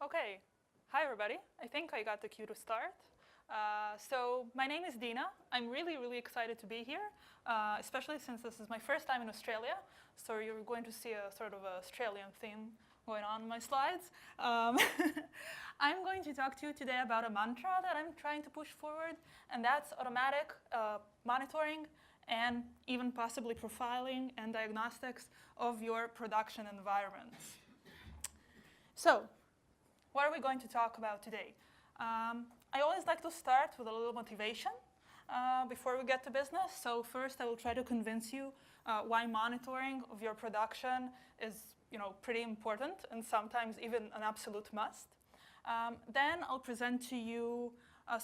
Okay, hi everybody. I think I got the cue to start. So my name is Dina. I'm really excited to be here, especially since this is my first time in Australia. So you're going to see a sort of Australian theme going on in my slides. I'm going to talk to you today about a mantra that I'm trying to push forward, and that's automatic monitoring and even possibly profiling and diagnostics of your production environments. So, what are we going to talk about today? I always like to start with a little motivation before we get to business. So first, I will try to convince you why monitoring of your production is, pretty important and sometimes even an absolute must. Then I'll present to you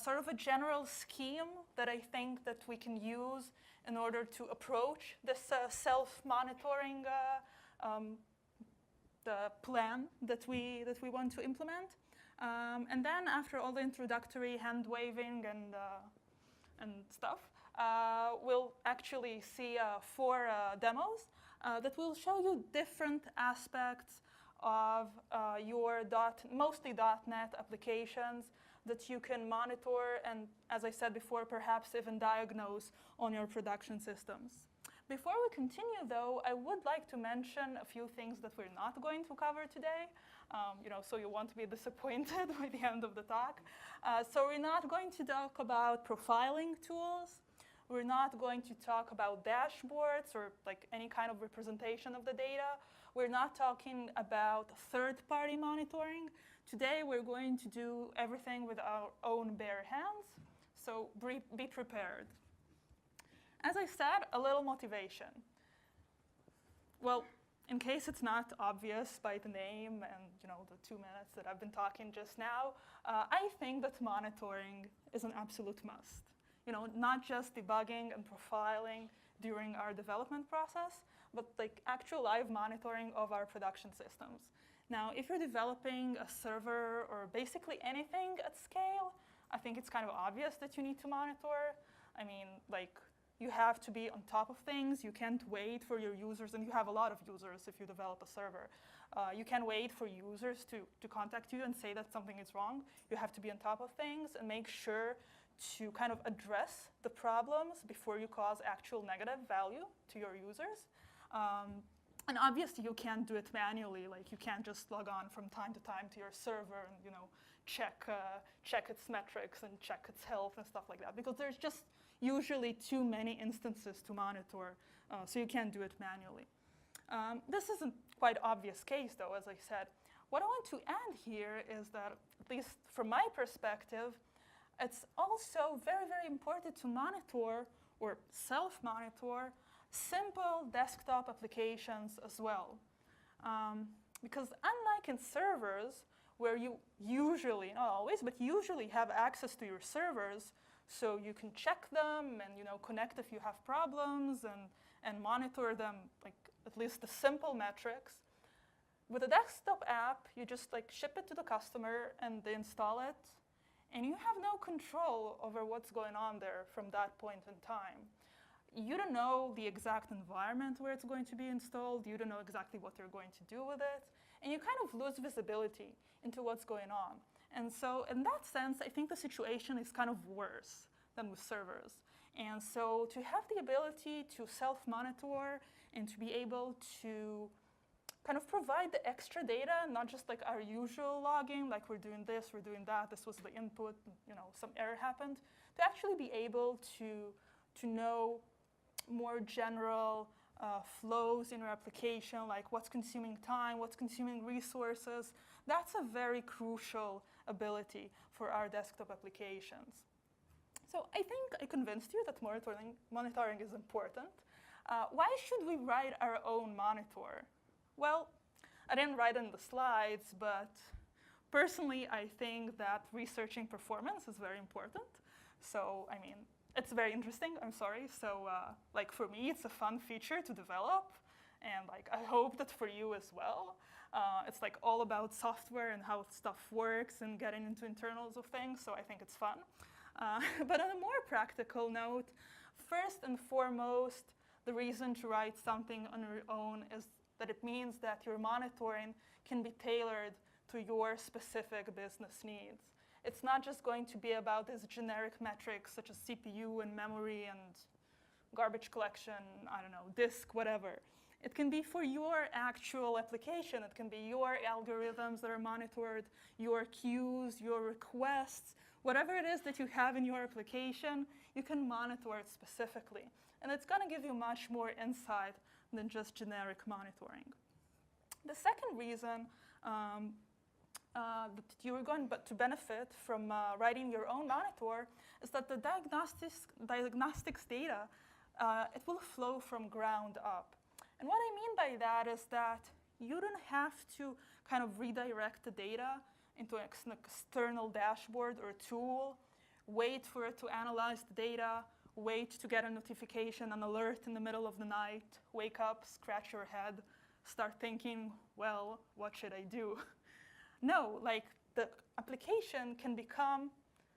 sort of a general scheme that I think that we can use in order to approach this self-monitoring the plan that we want to implement. And then after all the introductory hand waving and stuff, we'll actually see 4 demos that will show you different aspects of your mostly .NET applications that you can monitor and, as I said before, perhaps even diagnose on your production systems. Before we continue, though, I would like to mention a few things that we're not going to cover today, so you won't be disappointed by the end of the talk. So we're not going to talk about profiling tools. We're not going to talk about dashboards or like any kind of representation of the data. We're not talking about third-party monitoring. Today, we're going to do everything with our own bare hands, so be prepared. As I said, a little motivation. Well, in case it's not obvious by the name and the 2 minutes that I've been talking just now, I think that monitoring is an absolute must. Not just debugging and profiling during our development process, but like actual live monitoring of our production systems. Now, if you're developing a server or basically anything at scale, I think it's kind of obvious that you need to monitor. I mean, you have to be on top of things. You can't wait for your users, and you have a lot of users if you develop a server. You can't wait for users to contact you and say that something is wrong. You have to be on top of things and make sure to kind of address the problems before you cause actual negative value to your users. And obviously, you can't do it manually. You can't just log on from time to time to your server and check its metrics and check its health and stuff like that, because there's just usually too many instances to monitor, so you can't do it manually. This is a quite obvious case, though, as I said. What I want to add here is that, at least from my perspective, it's also very important to monitor or self-monitor simple desktop applications as well. Because unlike in servers, where you usually, not always, but usually have access to your servers, so you can check them and connect if you have problems and monitor them, at least the simple metrics. With a desktop app, you just ship it to the customer and they install it, and you have no control over what's going on there from that point in time. You don't know the exact environment where it's going to be installed. You don't know exactly what you're going to do with it. And you kind of lose visibility into what's going on. And so in that sense, I think the situation is kind of worse than with servers. And so to have the ability to self-monitor and to be able to kind of provide the extra data, not just our usual logging, we're doing this, we're doing that, this was the input, some error happened, to actually be able to know more general flows in your application, like what's consuming time, what's consuming resources. That's a very crucial ability for our desktop applications. So I think I convinced you that monitoring is important. Why should we write our own monitor? Well, I didn't write in the slides, but personally, I think that researching performance is very important. So, I mean, it's very interesting, I'm sorry. So, for me, it's a fun feature to develop. And, I hope that for you as well. It's, all about software and how stuff works and getting into internals of things. So I think it's fun. But on a more practical note, first and foremost, the reason to write something on your own is that it means that your monitoring can be tailored to your specific business needs. It's not just going to be about these generic metrics such as CPU and memory and garbage collection, I don't know, disk, whatever. It can be for your actual application. It can be your algorithms that are monitored, your queues, your requests, whatever it is that you have in your application, you can monitor it specifically. And it's going to give you much more insight than just generic monitoring. The second reason that you're going to benefit from writing your own monitor is that the diagnostics data, it will flow from ground up. And what I mean by that is that you don't have to kind of redirect the data into an external dashboard or tool, wait for it to analyze the data, wait to get a notification, an alert in the middle of the night, wake up, scratch your head, start thinking, well, what should I do? No, like the application can become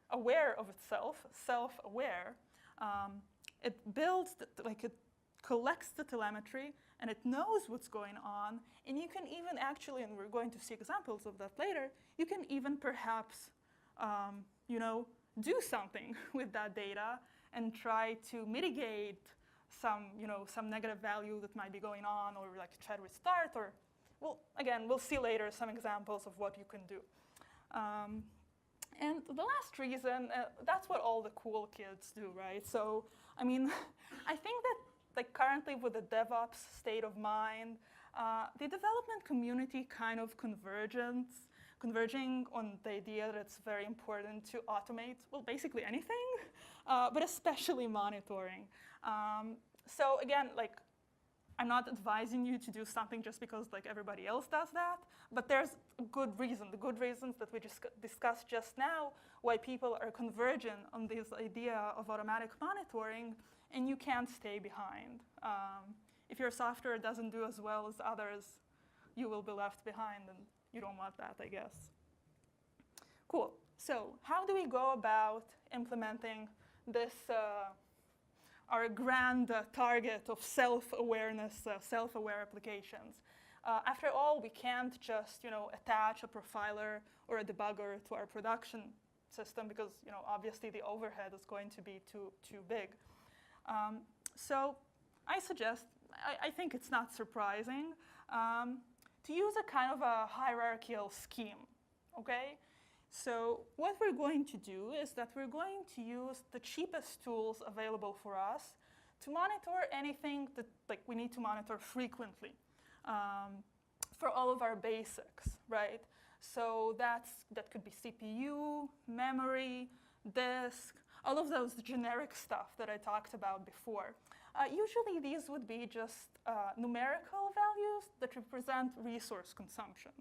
aware of itself, self-aware. It builds, it collects the telemetry, and it knows what's going on. And you can even actually, and we're going to see examples of that later, you can even perhaps, do something with that data and try to mitigate some negative value that might be going on, or like try to restart, or, well, again, we'll see later some examples of what you can do. And the last reason, that's what all the cool kids do, right? So, I mean, I think that like currently with the DevOps state of mind, the development community kind of converging on the idea that it's very important to automate, well, basically anything, but especially monitoring. So again, like, I'm not advising you to do something just because like everybody else does that, but there's a good reason, the good reasons that we just discussed just now, why people are convergent on this idea of automatic monitoring, and you can't stay behind. If your software doesn't do as well as others, you will be left behind, and you don't want that, I guess. Cool. So how do we go about implementing this, our grand target of self-awareness, self-aware applications? After all, we can't just attach a profiler or a debugger to our production system because obviously the overhead is going to be too big. So I suggest, I think it's not surprising, to use a kind of a hierarchical scheme, okay? So what we're going to do is that we're going to use the cheapest tools available for us to monitor anything that we need to monitor frequently for all of our basics, right? So that could be CPU, memory, disk, all of those generic stuff that I talked about before. Usually these would be just numerical values that represent resource consumption.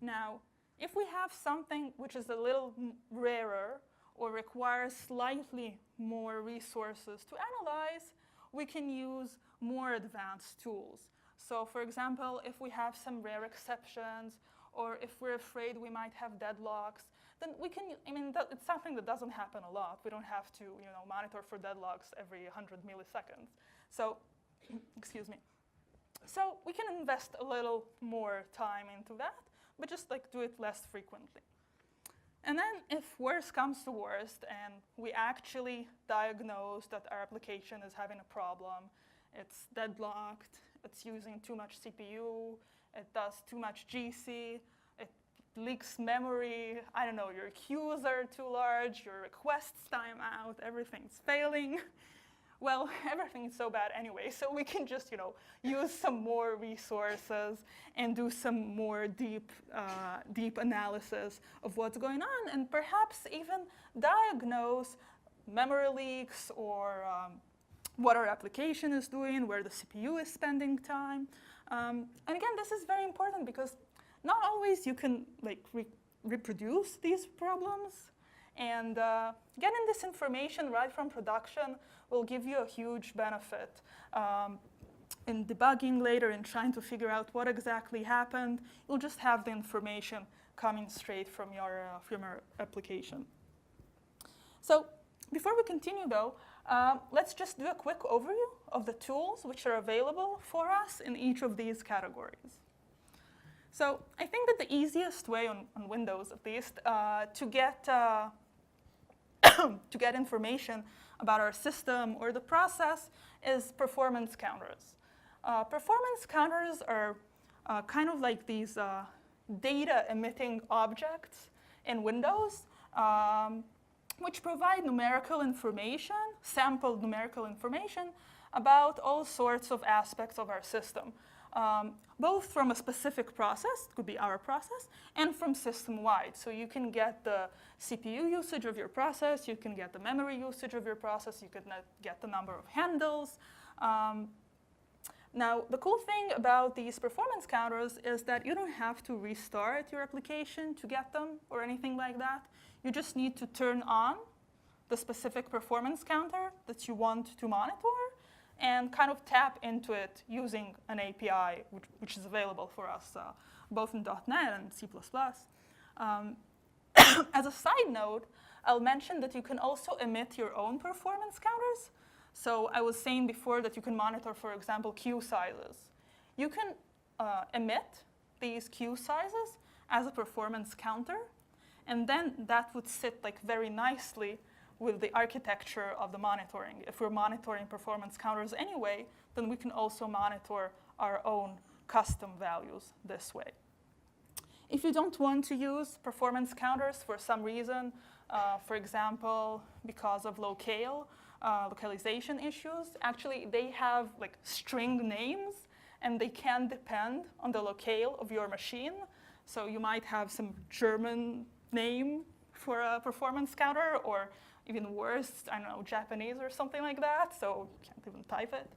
Now, if we have something which is a little rarer or requires slightly more resources to analyze, we can use more advanced tools. So for example, if we have some rare exceptions, or if we're afraid we might have deadlocks, then we can, it's something that doesn't happen a lot. We don't have to, monitor for deadlocks every 100 milliseconds. So, excuse me. So we can invest a little more time into that, but just do it less frequently. And then if worse comes to worst, and we actually diagnose that our application is having a problem, it's deadlocked, it's using too much CPU, it does too much GC, it leaks memory, I don't know, your queues are too large, your requests time out, everything's failing. Well, everything is so bad anyway, so we can just, use some more resources and do some more deep analysis of what's going on, and perhaps even diagnose memory leaks or what our application is doing, where the CPU is spending time. And again, this is very important because not always you can reproduce these problems. And getting this information right from production will give you a huge benefit in debugging later and trying to figure out what exactly happened. You'll just have the information coming straight from your application. So before we continue, though, let's just do a quick overview of the tools which are available for us in each of these categories. So I think that the easiest way on Windows, at least, to get to get information about our system or the process is performance counters. Performance counters are kind of like these data-emitting objects in Windows, which provide numerical information, sampled numerical information, about all sorts of aspects of our system, both from a specific process, it could be our process, and from system-wide. So you can get the CPU usage of your process, you can get the memory usage of your process, you can get the number of handles. Now, the cool thing about these performance counters is that you don't have to restart your application to get them or anything like that. You just need to turn on the specific performance counter that you want to monitor and kind of tap into it using an API, which is available for us both in .NET and C++. As a side note, I'll mention that you can also emit your own performance counters. So I was saying before that you can monitor, for example, queue sizes. You can emit these queue sizes as a performance counter, and then that would sit like very nicely with the architecture of the monitoring. If we're monitoring performance counters anyway, then we can also monitor our own custom values this way. If you don't want to use performance counters for some reason, for example, because of localization issues, actually they have like string names and they can depend on the locale of your machine. So you might have some German name for a performance counter, or even worse, I don't know, Japanese or something like that, so you can't even type it.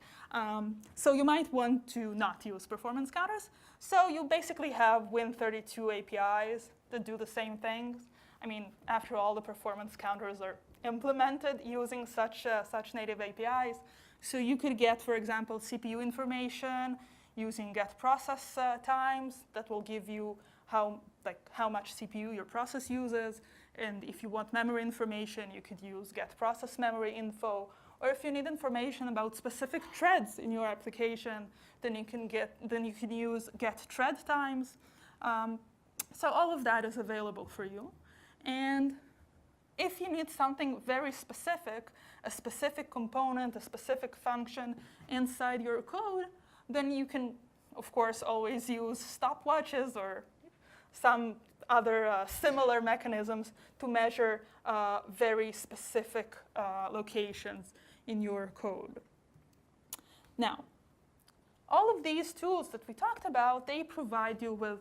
So you might want to not use performance counters. So you basically have Win32 APIs that do the same things. I mean, after all, the performance counters are implemented using such native APIs. So you could get, for example, CPU information using get process times that will give you how much CPU your process uses. And if you want memory information, you could use get process memory info. Or if you need information about specific threads in your application, then you can use get thread times. So all of that is available for you. And if you need something very specific, a specific component, a specific function inside your code, then you can, of course, always use stopwatches or some other similar mechanisms to measure very specific locations in your code. Now, all of these tools that we talked about, they provide you with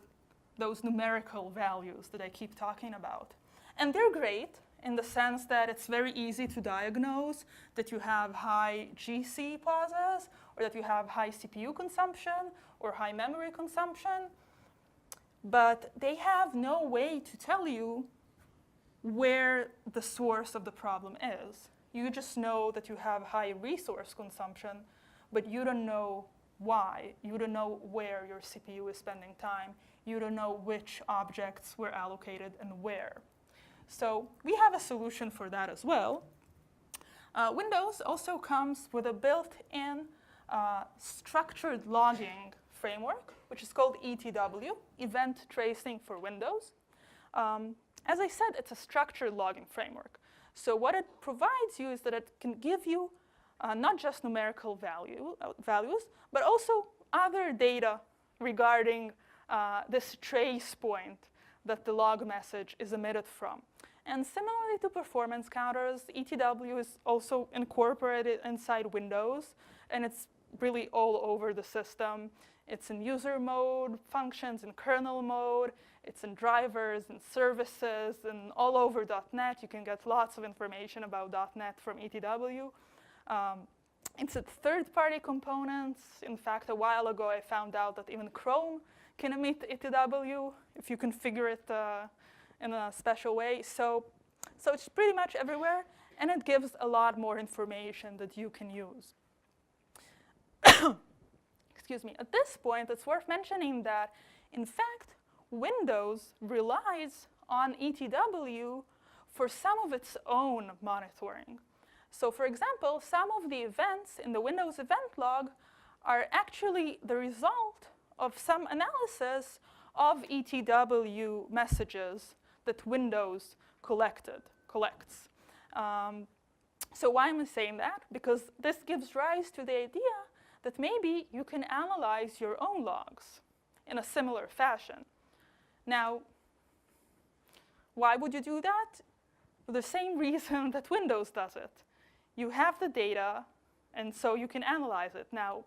those numerical values that I keep talking about. And they're great in the sense that it's very easy to diagnose that you have high GC pauses, or that you have high CPU consumption, or high memory consumption. But they have no way to tell you where the source of the problem is. You just know that you have high resource consumption, but you don't know why. You don't know where your CPU is spending time. You don't know which objects were allocated and where. So we have a solution for that as well. Windows also comes with a built-in structured logging framework, which is called ETW, Event Tracing for Windows. As I said, it's a structured logging framework. So what it provides you is that it can give you not just numerical values, but also other data regarding this trace point that the log message is emitted from. And similarly to performance counters, ETW is also incorporated inside Windows, and it's really all over the system. It's in user mode, functions in kernel mode, it's in drivers and services, and all over .NET. You can get lots of information about .NET from ETW. It's a third-party components. In fact, a while ago, I found out that even Chrome can emit ETW if you configure it in a special way. So it's pretty much everywhere, and it gives a lot more information that you can use. Excuse me. At this point, it's worth mentioning that, in fact, Windows relies on ETW for some of its own monitoring. So for example, some of the events in the Windows event log are actually the result of some analysis of ETW messages that Windows collects. So why am I saying that? Because this gives rise to the idea that maybe you can analyze your own logs in a similar fashion. Now, why would you do that? For the same reason that Windows does it. You have the data, and so you can analyze it. Now,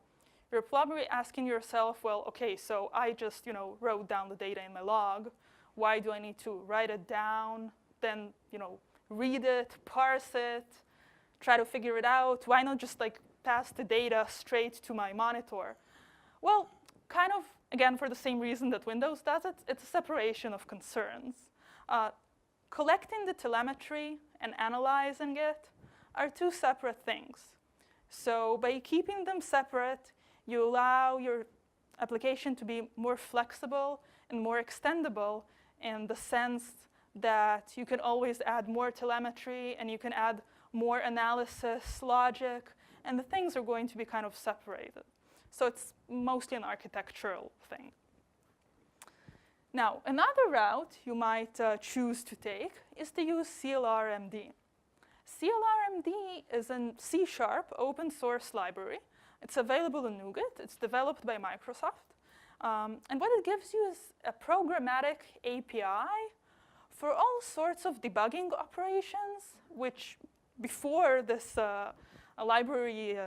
you're probably asking yourself, well, okay, so I just wrote down the data in my log. Why do I need to write it down, then read it, parse it, try to figure it out? Why not just pass the data straight to my monitor? Well, kind of, again, for the same reason that Windows does it, it's a separation of concerns. Collecting the telemetry and analyzing it are two separate things. So by keeping them separate, you allow your application to be more flexible and more extendable in the sense that you can always add more telemetry and you can add more analysis, logic, and the things are going to be kind of separated. So it's mostly an architectural thing. Now, another route you might choose to take is to use CLRMD. CLRMD is a C# open source library. It's available in NuGet. It's developed by Microsoft. And what it gives you is a programmatic API for all sorts of debugging operations, which before this library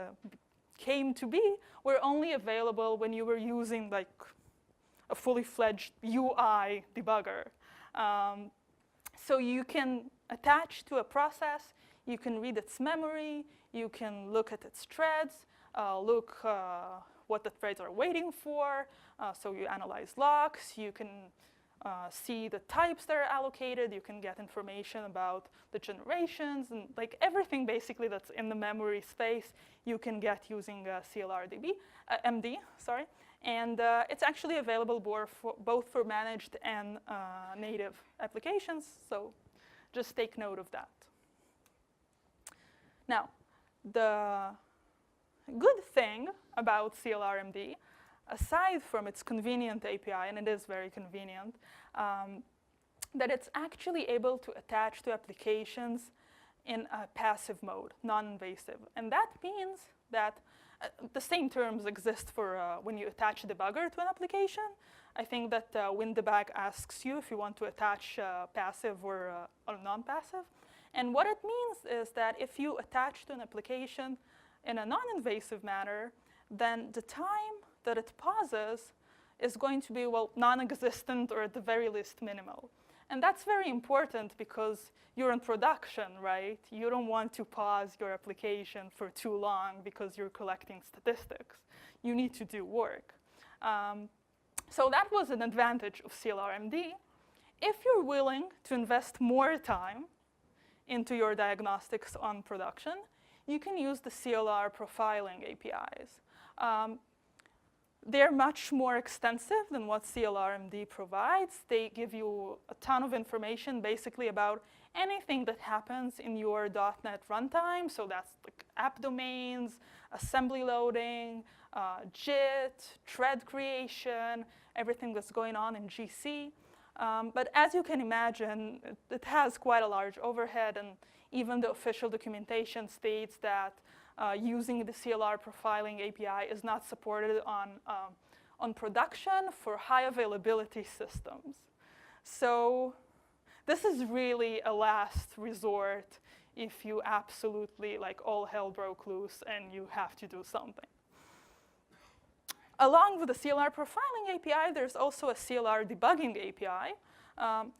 came to be, were only available when you were using a fully fledged UI debugger. So you can attach to a process, you can read its memory, you can look at its threads, look what the threads are waiting for. So you analyze locks, you can see the types that are allocated, you can get information about the generations, and everything basically that's in the memory space you can get using CLRMD. And it's actually available both for managed and native applications, so just take note of that. Now, the good thing about CLRMD, aside from its convenient API, and it is very convenient, that it's actually able to attach to applications in a passive mode, non-invasive. And that means that the same terms exist for when you attach a debugger to an application. I think that WinDebug asks you if you want to attach passive or non-passive. And what it means is that if you attach to an application in a non-invasive manner, then the time that it pauses is going to be, well, non-existent or at the very least minimal. And that's very important because you're in production, right? You don't want to pause your application for too long because you're collecting statistics. You need to do work. So that was an advantage of CLRMD. If you're willing to invest more time into your diagnostics on production, you can use the CLR profiling APIs. They're much more extensive than what CLRMD provides. They give you a ton of information basically about anything that happens in your .NET runtime. So that's app domains, assembly loading, JIT, thread creation, everything that's going on in GC. But as you can imagine, it has quite a large overhead, and even the official documentation states that using the CLR profiling API is not supported on production for high availability systems. So this is really a last resort if you absolutely, all hell broke loose and you have to do something. Along with the CLR profiling API, there's also a CLR debugging API,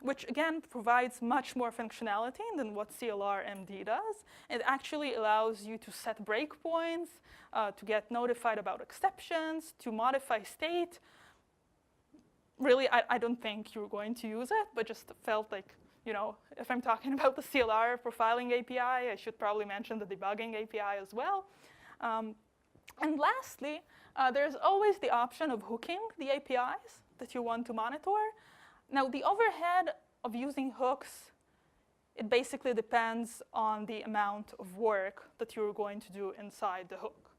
which again provides much more functionality than what CLRMD does. It actually allows you to set breakpoints, to get notified about exceptions, to modify state. Really, I don't think you're going to use it, but just felt like, if I'm talking about the CLR profiling API, I should probably mention the debugging API as well. And lastly, there's always the option of hooking the APIs that you want to monitor. Now, the overhead of using hooks, it basically depends on the amount of work that you're going to do inside the hook.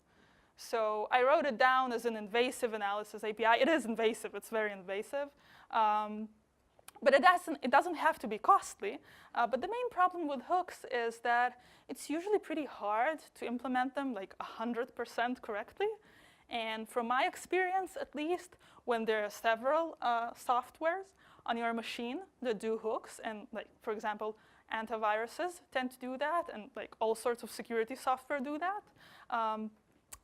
So I wrote it down as an invasive analysis API. It is invasive. It's very invasive. But it doesn't have to be costly. But the main problem with hooks is that it's usually pretty hard to implement them like 100% correctly. And from my experience, at least, when there are several softwares on your machine that do hooks, and like, for example, antiviruses tend to do that, and like all sorts of security software do that.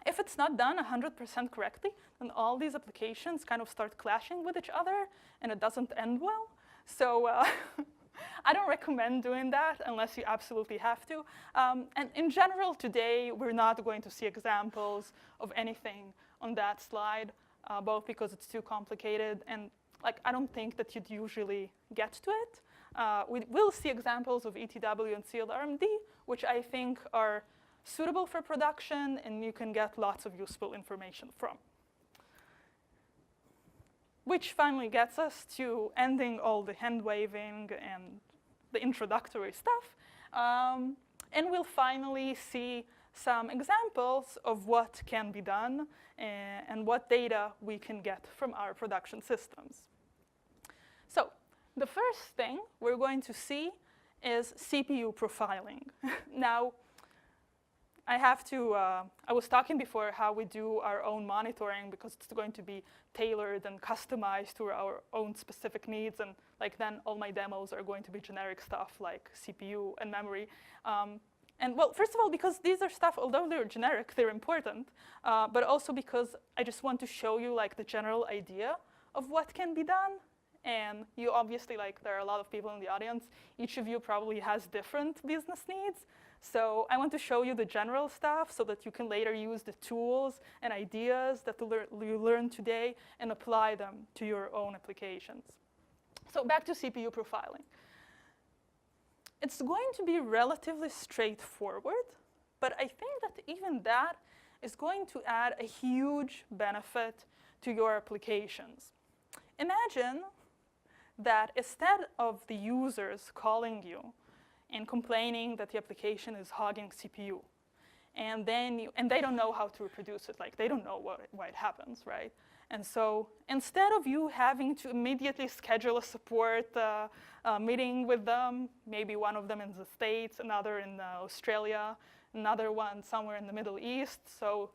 If it's not done 100% correctly, then all these applications kind of start clashing with each other, and it doesn't end well. So I don't recommend doing that unless you absolutely have to. And in general, today, we're not going to see examples of anything on that slide, both because it's too complicated, and like I don't think that you'd usually get to it. We will see examples of ETW and CLRMD, which I think are suitable for production, and you can get lots of useful information from. Which finally gets us to ending all the hand waving and the introductory stuff. And we'll finally see some examples of what can be done and what data we can get from our production systems. So the first thing we're going to see is CPU profiling. Now, I was talking before how we do our own monitoring because it's going to be tailored and customized to our own specific needs, and like then all my demos are going to be generic stuff like CPU and memory. And well, first of all, because these are stuff, although they're generic, they're important, but also because I just want to show you like the general idea of what can be done. And you obviously, like, there are a lot of people in the audience. Each of you probably has different business needs. So I want to show you the general stuff so that you can later use the tools and ideas that you learned today and apply them to your own applications. So back to CPU profiling. It's going to be relatively straightforward, but I think that even that is going to add a huge benefit to your applications. Imagine that instead of the users calling you and complaining that the application is hogging CPU, and they don't know how to reproduce it, like they don't know why it happens, right? And so instead of you having to immediately schedule a support meeting with them, maybe one of them in the States, another in Australia, another one somewhere in the Middle East, so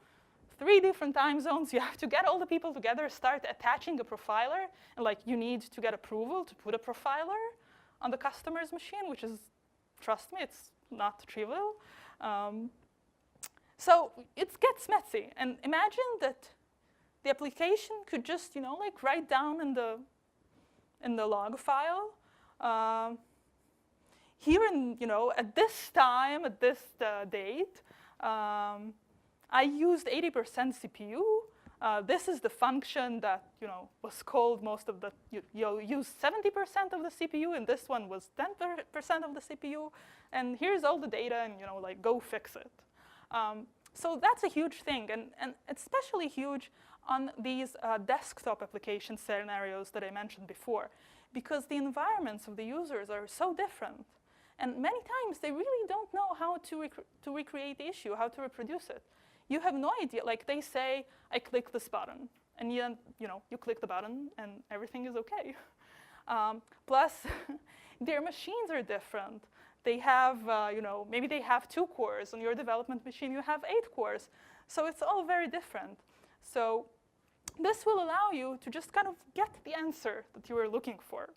3 different time zones, you have to get all the people together, start attaching a profiler, and like you need to get approval to put a profiler on the customer's machine, which is, trust me, it's not trivial. So it gets messy, and imagine that the application could just, like write down in the log file, here at this time, at this date, I used 80% CPU. This is the function that was called most of the. You use 70% of the CPU, and this one was 10% of the CPU. And here's all the data, and like go fix it. So that's a huge thing, and especially huge on these desktop application scenarios that I mentioned before, because the environments of the users are so different. And many times they really don't know how to recreate the issue, how to reproduce it. You have no idea. Like they say, I click this button, and you click the button, and everything is okay. Plus, their machines are different. They have, maybe they have 2 cores. On your development machine, you have 8 cores. So it's all very different. So this will allow you to just kind of get the answer that you were looking for.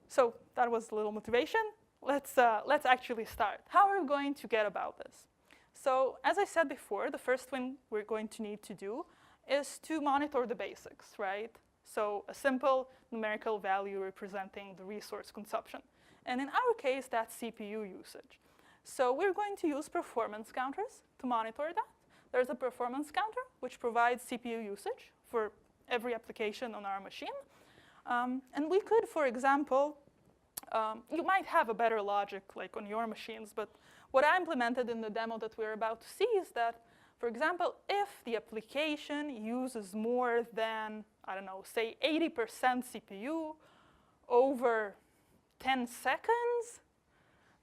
So that was a little motivation. Let's actually start. How are we going to get about this? So as I said before, the first thing we're going to need to do is to monitor the basics, right? So a simple numerical value representing the resource consumption. And in our case, that's CPU usage. So we're going to use performance counters to monitor that. There's a performance counter, which provides CPU usage for every application on our machine. And we could, for example, you might have a better logic like on your machines, but what I implemented in the demo that we're about to see is that, for example, if the application uses more than, I don't know, say 80% CPU over 10 seconds,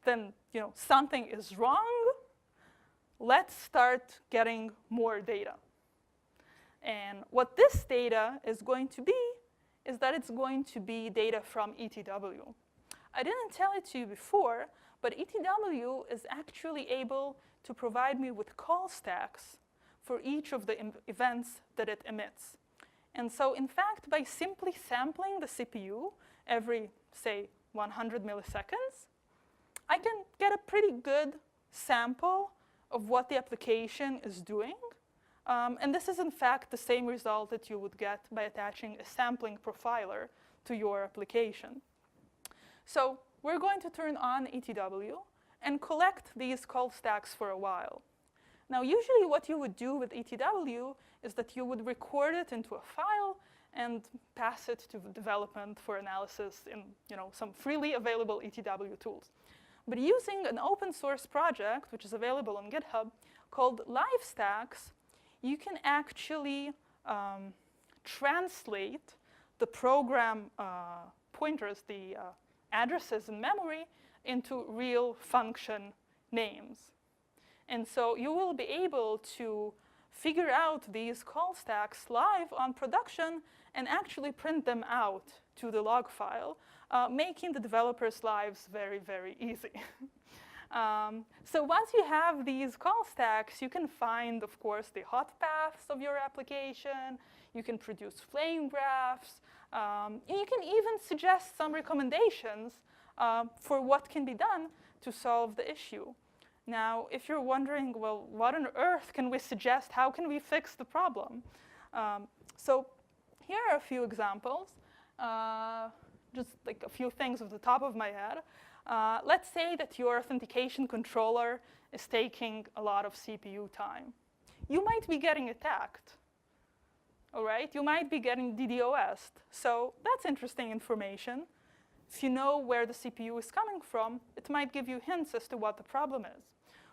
then something is wrong. Let's start getting more data. And what this data is going to be is that it's going to be data from ETW. I didn't tell it to you before, but ETW is actually able to provide me with call stacks for each of the events that it emits. And so, in fact, by simply sampling the CPU every, say, 100 milliseconds, I can get a pretty good sample of what the application is doing. And this is, in fact, the same result that you would get by attaching a sampling profiler to your application. So we're going to turn on ETW and collect these call stacks for a while. Now, usually what you would do with ETW is that you would record it into a file and pass it to development for analysis in some freely available ETW tools. But using an open source project, which is available on GitHub, called LiveStacks, you can actually translate the program pointers, the addresses in memory, into real function names. And so you will be able to figure out these call stacks live on production and actually print them out to the log file, making the developers' lives very, very easy. So once you have these call stacks, you can find, of course, the hot paths of your application. You can produce flame graphs. And you can even suggest some recommendations for what can be done to solve the issue. Now, if you're wondering, well, what on earth can we suggest? How can we fix the problem? So here are a few examples, just like a few things off the top of my head. Let's say that your authentication controller is taking a lot of CPU time. You might be getting attacked, all right? You might be getting DDoS'd. So that's interesting information. If you know where the CPU is coming from, it might give you hints as to what the problem is.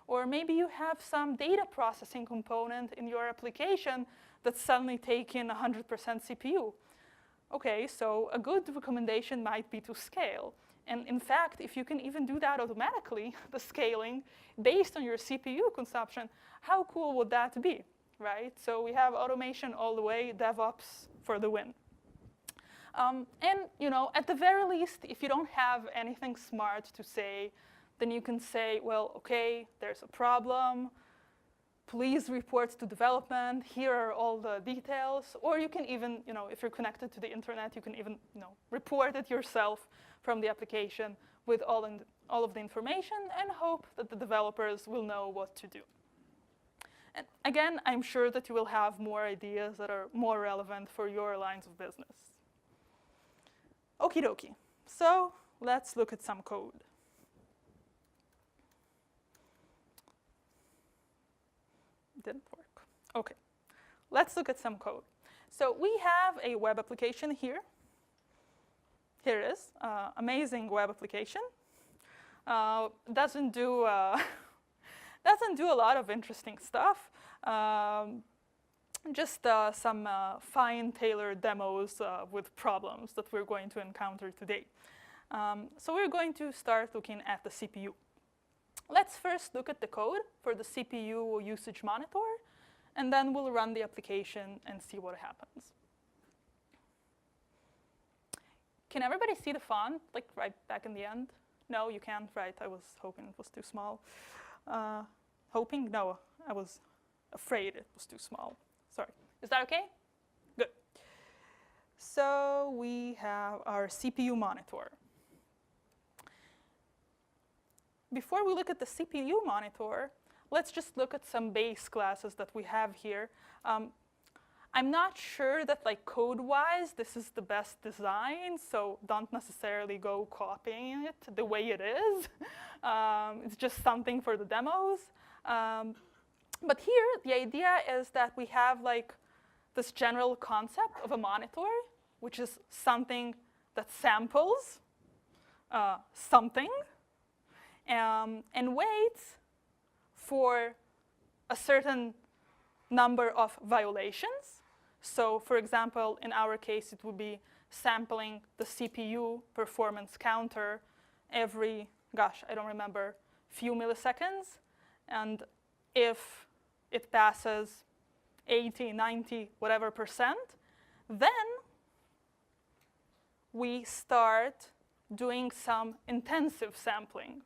Or maybe you have some data processing component in your application that's suddenly taking 100% CPU. OK, so a good recommendation might be to scale. And in fact, if you can even do that automatically, the scaling, based on your CPU consumption, how cool would that be, right? So we have automation all the way, DevOps for the win. And at the very least, if you don't have anything smart to say, then you can say, well, OK, there's a problem. Please report to development. Here are all the details. Or you can even, if you're connected to the internet, you can even report it yourself from the application with all of the information and hope that the developers will know what to do. And again, I'm sure that you will have more ideas that are more relevant for your lines of business. Okie dokie. So let's look at some code. Didn't work. OK. Let's look at some code. So we have a web application here. Here it is. Amazing web application. Doesn't do a lot of interesting stuff. Just some fine tailored demos with problems that we're going to encounter today. So we're going to start looking at the CPU. Let's first look at the code for the CPU usage monitor, and then we'll run the application and see what happens. Can everybody see the font, like right back in the end? No, you can't, right? I was hoping it was too small. Hoping? No, I was afraid it was too small. Sorry. Is that OK? Good. So we have our CPU monitor. Before we look at the CPU monitor, let's just look at some base classes that we have here. I'm not sure that code-wise this is the best design, so don't necessarily go copying it the way it is. It's just something for the demos. But here, the idea is that we have this general concept of a monitor, which is something that samples something and waits for a certain number of violations. So for example, in our case, it would be sampling the CPU performance counter every, gosh, I don't remember, few milliseconds. And if it passes 80, 90, whatever %, then we start doing some intensive sampling,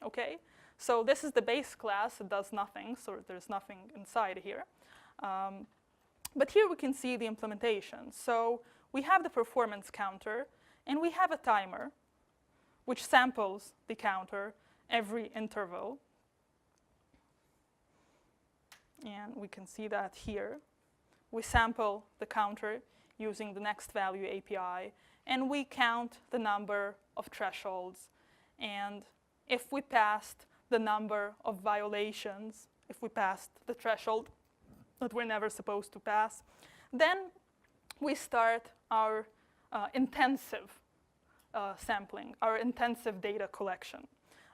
okay? So this is the base class. It does nothing, so there's nothing inside here. But here we can see the implementation. So we have the performance counter, and we have a timer, which samples the counter every interval. And we can see that here. We sample the counter using the next value API, and we count the number of thresholds. And if we passed the number of violations, if we passed the threshold that we're never supposed to pass, then we start our intensive sampling, our intensive data collection.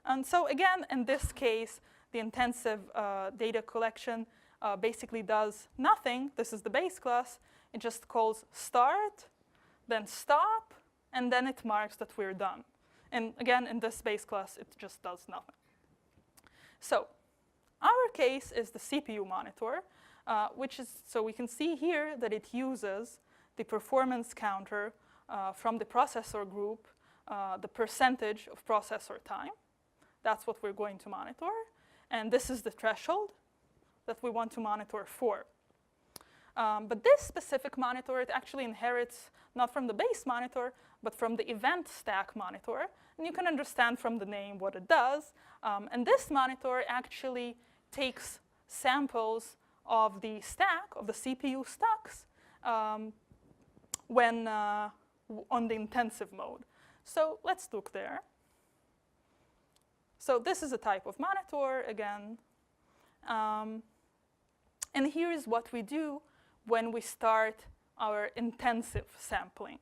And so again, in this case, the intensive data collection basically does nothing. This is the base class. It just calls start, then stop, and then it marks that we're done. And again, in this base class, it just does nothing. So our case is the CPU monitor, which is, so we can see here that it uses the performance counter from the processor group, the percentage of processor time. That's what we're going to monitor. And this is the threshold that we want to monitor for. But this specific monitor, it actually inherits not from the base monitor, but from the event stack monitor. And you can understand from the name what it does. And this monitor actually takes samples of the stack, of the CPU stacks, when on the intensive mode. So let's look there. So this is a type of monitor, again. And here's what we do when we start our intensive sampling.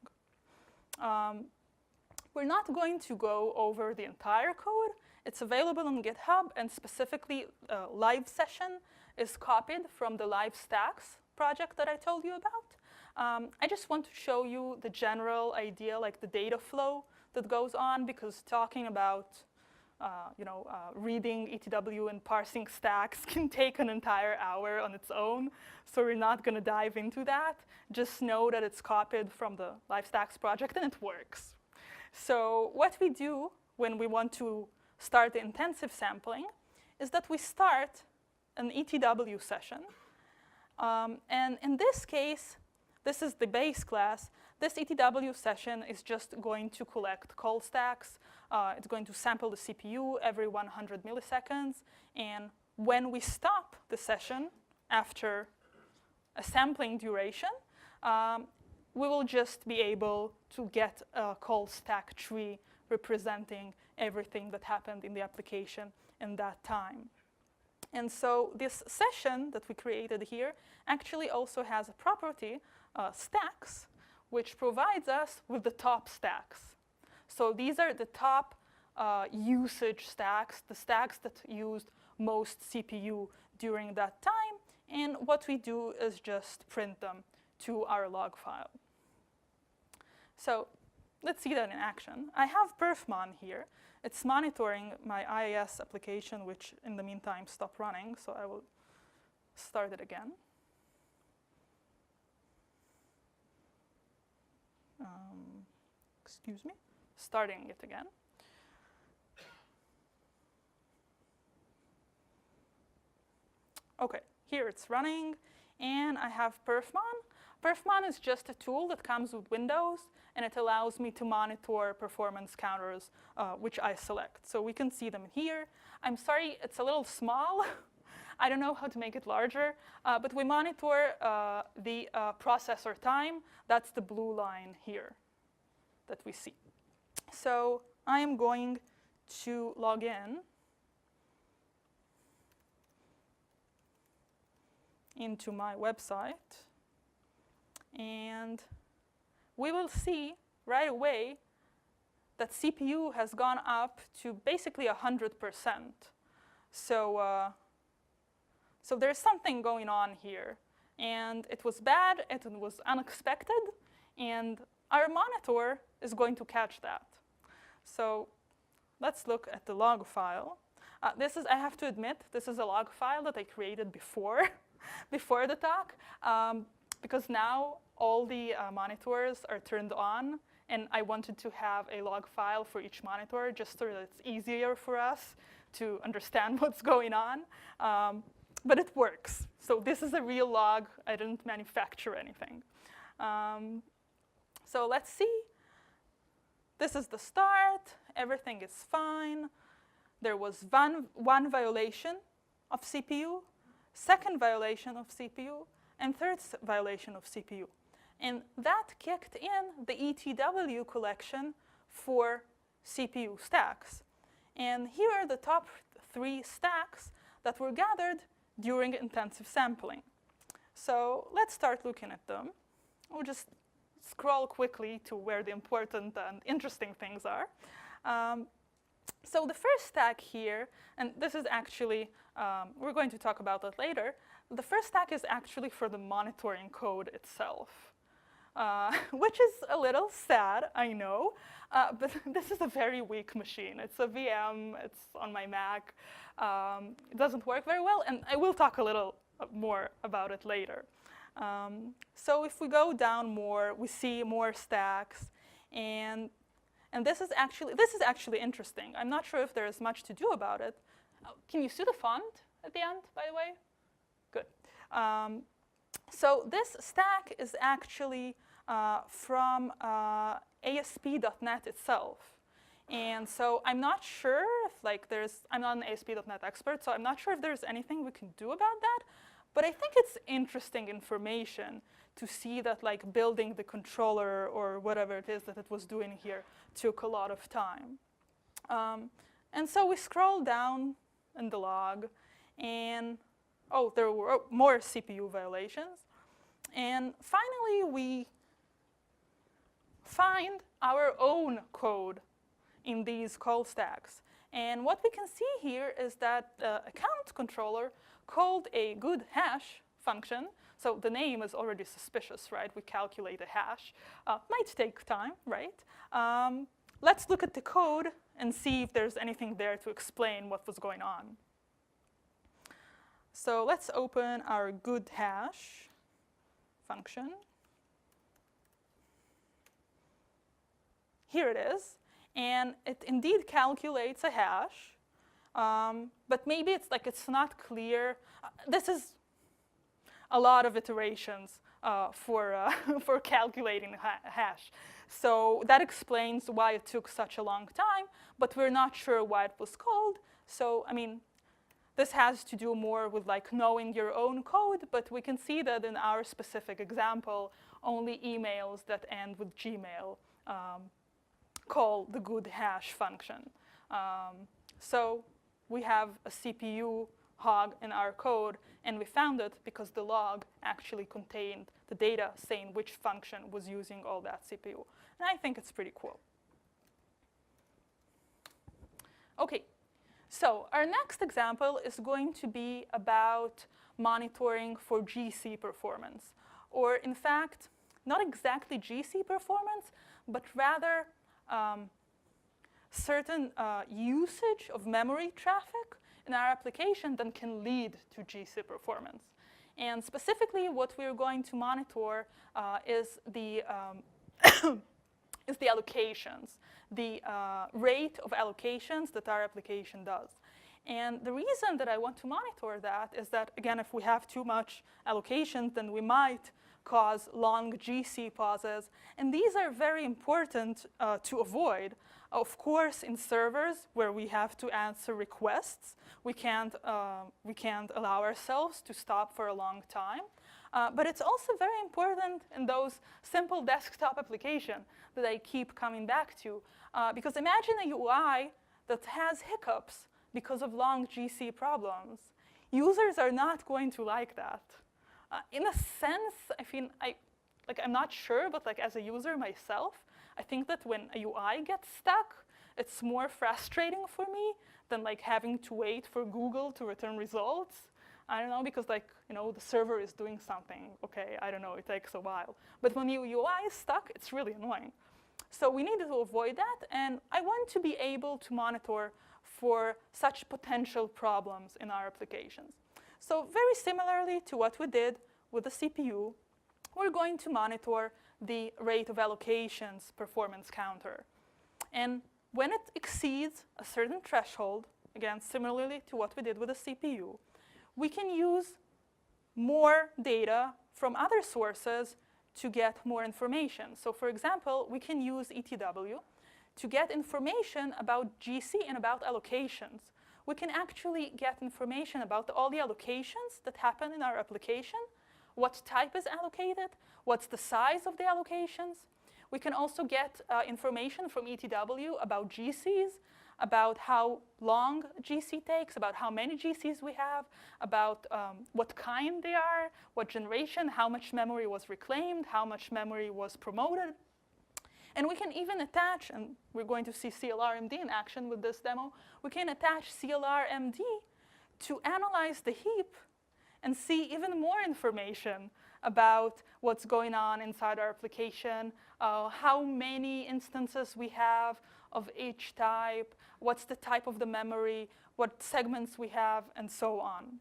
We're not going to go over the entire code. It's available on GitHub, and specifically live session is copied from the live stacks project that I told you about. I just want to show you the general idea, like the data flow that goes on, because talking about reading ETW and parsing stacks can take an entire hour on its own. So we're not going to dive into that. Just know that it's copied from the live stacks project, and it works. So what we do when we want to start the intensive sampling is that we start an ETW session. And in this case, this is the base class. This ETW session is just going to collect call stacks. It's going to sample the CPU every 100 milliseconds. And when we stop the session after a sampling duration, we will just be able to get a call stack tree representing everything that happened in the application in that time. And so this session that we created here actually also has a property, stacks, which provides us with the top stacks. So these are the top usage stacks, the stacks that used most CPU during that time. And what we do is just print them to our log file. So let's see that in action. I have perfmon here. It's monitoring my IIS application, which in the meantime stopped running. So I will start it again. Excuse me, starting it again. OK, here it's running, and I have perfmon. Perfmon is just a tool that comes with Windows, and it allows me to monitor performance counters, which I select. So we can see them here. I'm sorry, it's a little small. I don't know how to make it larger, but we monitor the processor time. That's the blue line here that we see. So I am going to log in into my website. And we will see right away that CPU has gone up to basically 100%. So there's something going on here. And it was bad, and it was unexpected. And our monitor is going to catch that. So let's look at the log file. This is, I have to admit, this is a log file that I created before the talk. Because now all the monitors are turned on, and I wanted to have a log file for each monitor just so that it's easier for us to understand what's going on. But it works. So this is a real log. I didn't manufacture anything. So let's see. This is the start. Everything is fine. There was one violation of CPU, second violation of CPU, and third violation of CPU. And that kicked in the ETW collection for CPU stacks. And here are the top 3 stacks that were gathered during intensive sampling. So let's start looking at them. We'll just scroll quickly to where the important and interesting things are. So the first stack here, and this is actually, we're going to talk about that later. The first stack is actually for the monitoring code itself, which is a little sad, I know, but this is a very weak machine. It's a VM, it's on my Mac. It doesn't work very well, and I will talk a little more about it later. So if we go down more, we see more stacks, and this is actually interesting. I'm not sure if there is much to do about it. Can you see the font at the end, by the way? Good. So this stack is actually from ASP.NET itself. And so I'm not sure if I'm not an ASP.NET expert, so I'm not sure if there's anything we can do about that. But I think it's interesting information to see that building the controller or whatever it is that it was doing here took a lot of time. And so we scroll down in the log, and there were more CPU violations. And finally, we find our own code in these call stacks. And what we can see here is that the account controller called a good hash function. So the name is already suspicious, right? We calculate a hash. Might take time, right? Let's look at the code and see if there's anything there to explain what was going on. So let's open our good hash function. Here it is. And it indeed calculates a hash. But maybe it's not clear. This is a lot of iterations for calculating a hash. So that explains why it took such a long time, but we're not sure why it was called. So, I mean, this has to do more with knowing your own code, but we can see that in our specific example, only emails that end with Gmail call the good hash function. So we have a CPU hog in our code, and we found it because the log actually contained the data saying which function was using all that CPU. And I think it's pretty cool. OK, so our next example is going to be about monitoring for GC performance. Or in fact, not exactly GC performance, but rather certain usage of memory traffic in our application that can lead to GC performance. And specifically, what we're going to monitor is the allocations, the rate of allocations that our application does. And the reason that I want to monitor that is that, again, if we have too much allocations, then we might cause long GC pauses. And these are very important to avoid. Of course, in servers where we have to answer requests, we can't allow ourselves to stop for a long time. But it's also very important in those simple desktop applications that I keep coming back to. Because imagine a UI that has hiccups because of long GC problems. Users are not going to like that. In a sense, I'm not sure, but as a user myself, I think that when a UI gets stuck, it's more frustrating for me than having to wait for Google to return results. I don't know, because the server is doing something. Okay, I don't know, it takes a while. But when your UI is stuck, it's really annoying. So we need to avoid that, and I want to be able to monitor for such potential problems in our applications. So very similarly to what we did with the CPU, we're going to monitor the rate of allocations performance counter. And when it exceeds a certain threshold, again, similarly to what we did with the CPU, we can use more data from other sources to get more information. So for example, we can use ETW to get information about GC and about allocations. We can actually get information about all the allocations that happen in our application, what type is allocated, what's the size of the allocations. We can also get information from ETW about GCs, about how long GC takes, about how many GCs we have, about what kind they are, what generation, how much memory was reclaimed, how much memory was promoted. And we can even attach, and we're going to see CLRMD in action with this demo, we can attach CLRMD to analyze the heap and see even more information about what's going on inside our application, how many instances we have of each type, what's the type of the memory, what segments we have, and so on.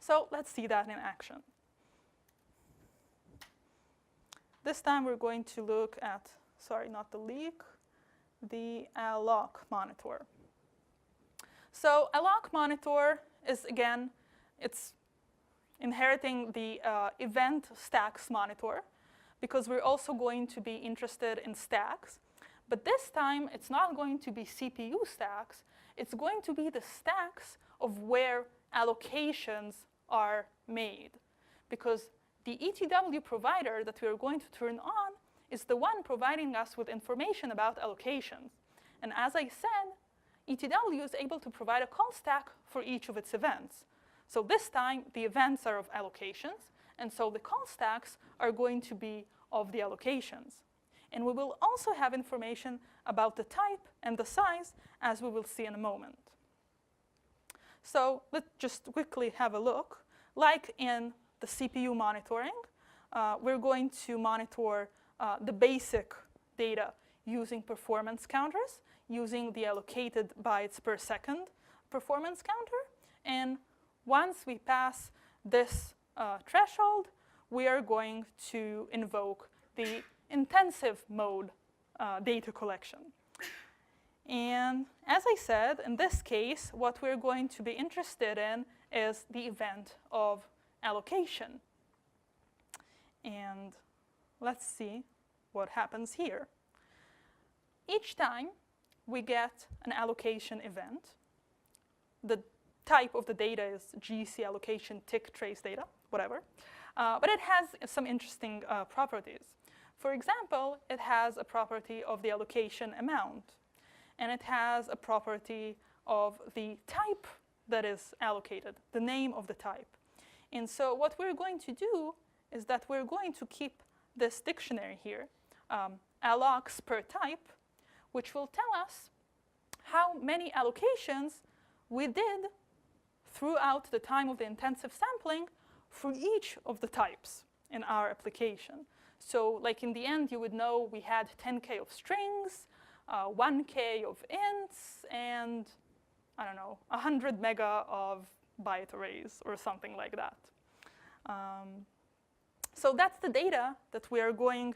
So let's see that in action. This time we're going to look at, sorry, not the leak, the alloc monitor. So alloc monitor is, again, it's inheriting the event stacks monitor, because we're also going to be interested in stacks. But this time, it's not going to be CPU stacks. It's going to be the stacks of where allocations are made. Because the ETW provider that we are going to turn on is the one providing us with information about allocations. And as I said, ETW is able to provide a call stack for each of its events. So this time, the events are of allocations, and so the call stacks are going to be of the allocations. And we will also have information about the type and the size, as we will see in a moment. So let's just quickly have a look. Like in the CPU monitoring, we're going to monitor the basic data using performance counters, using the allocated bytes per second performance counter. And once we pass this threshold, we are going to invoke the intensive mode data collection. And as I said, in this case, what we're going to be interested in is the event of allocation. And let's see what happens here. Each time we get an allocation event, the type of the data is GC allocation, tick, trace data, whatever. But it has some interesting properties. For example, it has a property of the allocation amount, and it has a property of the type that is allocated, the name of the type. And so what we're going to do is that we're going to keep this dictionary here, allocs per type, which will tell us how many allocations we did throughout the time of the intensive sampling for each of the types in our application. So like in the end, you would know we had 10K of strings, 1K of ints, and I don't know, 100 mega of byte arrays or something like that. So that's the data that we are going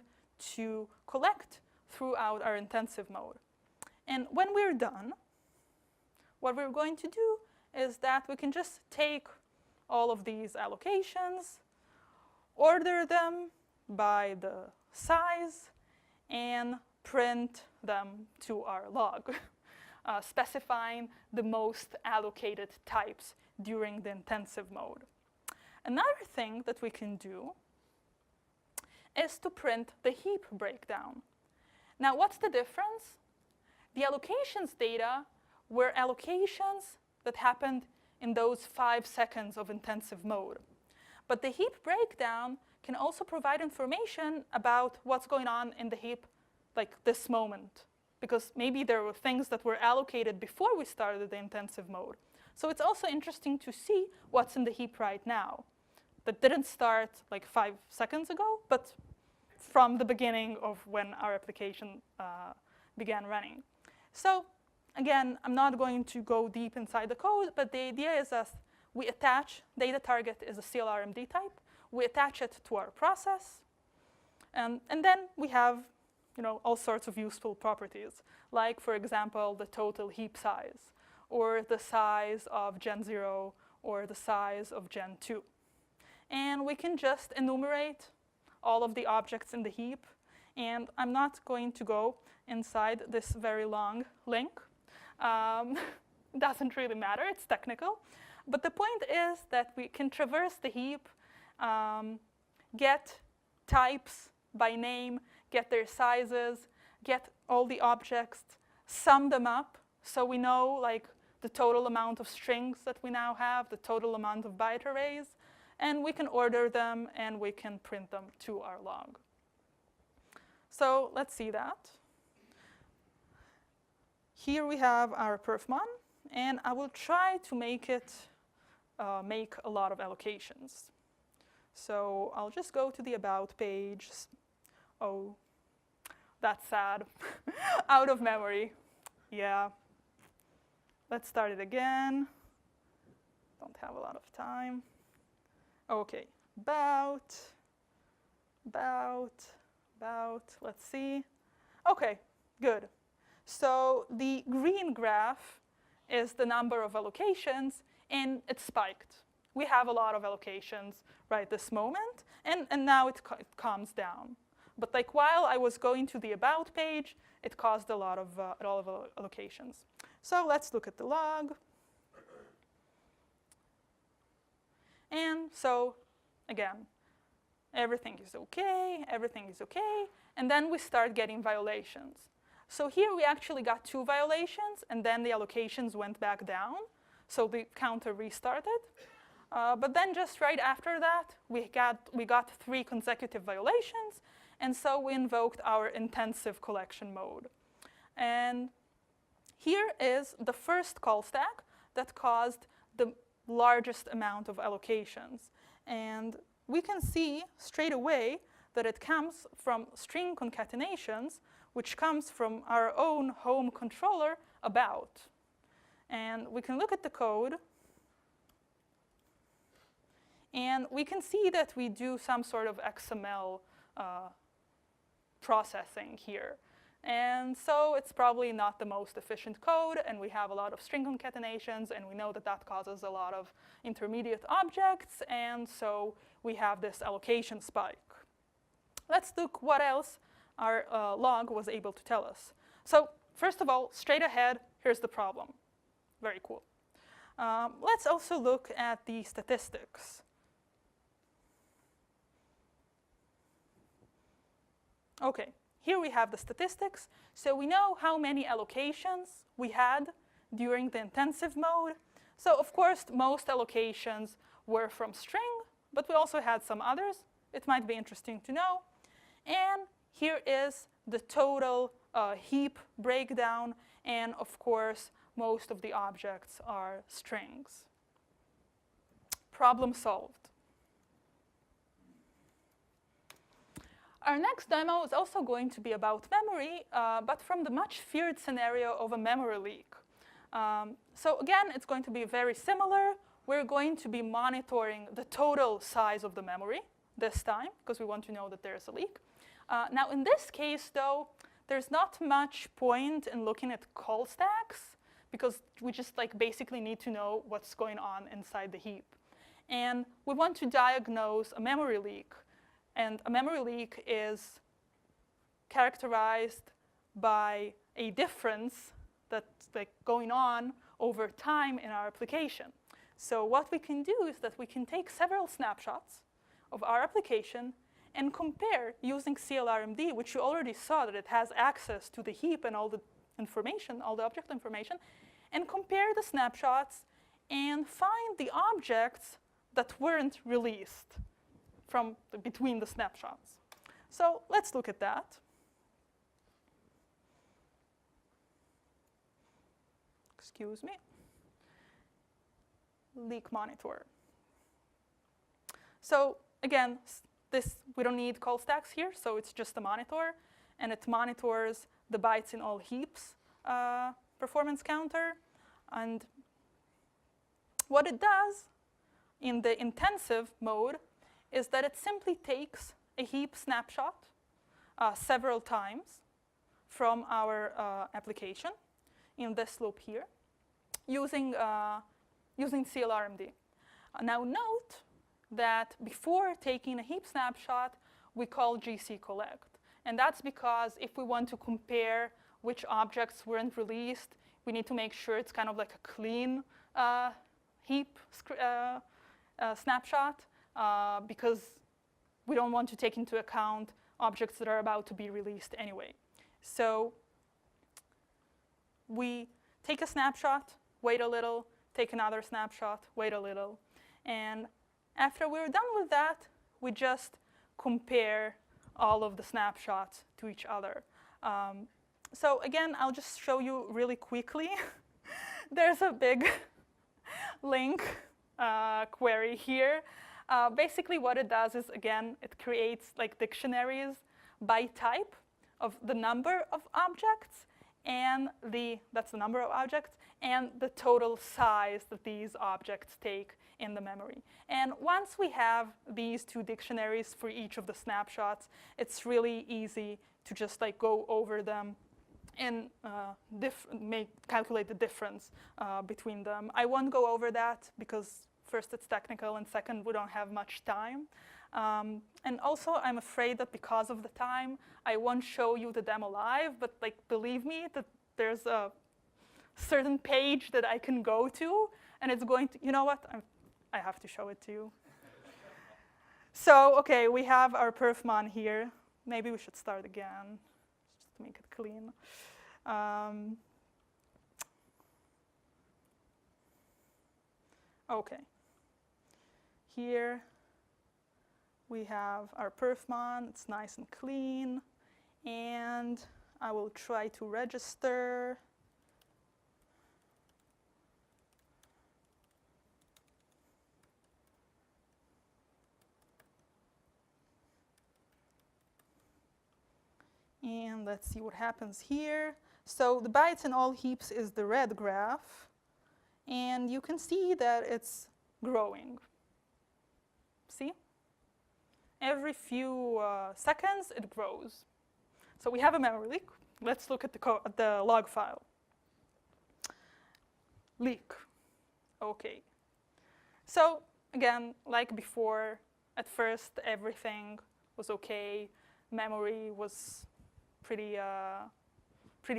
to collect throughout our intensive mode. And when we're done, what we're going to do is that we can just take all of these allocations, order them by the size, and print them to our log, specifying the most allocated types during the intensive mode. Another thing that we can do is to print the heap breakdown. Now, what's the difference? The allocations data were allocations that happened in those 5 seconds of intensive mode. But the heap breakdown can also provide information about what's going on in the heap, like this moment, because maybe there were things that were allocated before we started the intensive mode. So it's also interesting to see what's in the heap right now. That didn't start like 5 seconds ago, but from the beginning of when our application began running. So again, I'm not going to go deep inside the code, but the idea is that we attach, data target is a CLRMD type. We attach it to our process, And then we have all sorts of useful properties, like, for example, the total heap size, or the size of Gen 0, or the size of Gen 2. And we can just enumerate all of the objects in the heap. And I'm not going to go inside this very long link. Doesn't really matter, it's technical. But the point is that we can traverse the heap, get types by name, get their sizes, get all the objects, sum them up, so we know like the total amount of strings that we now have, the total amount of byte arrays, and we can order them and we can print them to our log. So let's see that. Here we have our perfmon, and I will try to make it make a lot of allocations. So I'll just go to the about page. Oh, that's sad. Out of memory. Yeah. Let's start it again. Don't have a lot of time. Okay. About. Let's see. Okay, good. So the green graph is the number of allocations, and it spiked. We have a lot of allocations right this moment, and now it calms down. But like while I was going to the about page, it caused a lot of allocations. So let's look at the log. And so again, everything is okay, and then we start getting violations. So here we actually got 2 violations, and then the allocations went back down, so the counter restarted. But then just right after that, we got 3 consecutive violations, and so we invoked our intensive collection mode. And here is the first call stack that caused the largest amount of allocations. And we can see straight away that it comes from string concatenations, which comes from our own home controller about. And we can look at the code, and we can see that we do some sort of XML processing here. And so it's probably not the most efficient code, and we have a lot of string concatenations, and we know that that causes a lot of intermediate objects, and so we have this allocation spike. Let's look what else our log was able to tell us. So first of all, straight ahead, here's the problem. Very cool. Let's also look at the statistics. Okay, here we have the statistics. So we know how many allocations we had during the intensive mode. So of course, most allocations were from string, but we also had some others. It might be interesting to know. And here is the total heap breakdown. And of course, most of the objects are strings. Problem solved. Our next demo is also going to be about memory, but from the much feared scenario of a memory leak. So again, it's going to be very similar. We're going to be monitoring the total size of the memory this time, because we want to know that there's a leak. Now, in this case, though, there's not much point in looking at call stacks, because we just basically need to know what's going on inside the heap. And we want to diagnose a memory leak. And a memory leak is characterized by a difference that's going on over time in our application. So what we can do is that we can take several snapshots of our application and compare using CLRMD, which you already saw that it has access to the heap and all the information, all the object information, and compare the snapshots and find the objects that weren't released from between the snapshots. So let's look at that. Excuse me. Leak monitor. So again, we don't need call stacks here, so it's just a monitor, and it monitors the bytes in all heaps performance counter. And what it does in the intensive mode is that it simply takes a heap snapshot several times from our application in this loop here using CLRMD. Now note that before taking a heap snapshot, we call GC collect. And that's because if we want to compare which objects weren't released, we need to make sure it's kind of like a clean heap snapshot because we don't want to take into account objects that are about to be released anyway. So we take a snapshot, wait a little, take another snapshot, wait a little. And after we're done with that, we just compare all of the snapshots to each other. So again, I'll just show you really quickly. There's a big link query here. Basically what it does is, again, it creates like dictionaries by type of the number of objects, and that's the number of objects, and the total size that these objects take in the memory. And once we have these two dictionaries for each of the snapshots, it's really easy to just like go over them and calculate the difference between them. I won't go over that because first it's technical and second we don't have much time. And also I'm afraid that because of the time, I won't show you the demo live, but like believe me that there's a certain page that I can go to and it's going to, you know what, I have to show it to you. So, okay, we have our perfmon here. Maybe we should start again, just to make it clean. Okay. Here we have our perfmon. It's nice and clean. And I will try to register. And let's see what happens here. So the bytes in all heaps is the red graph. And you can see that it's growing. See? Every few seconds, it grows. So we have a memory leak. Let's look at the log file. Leak. OK. So again, like before, at first, everything was OK. Memory was pretty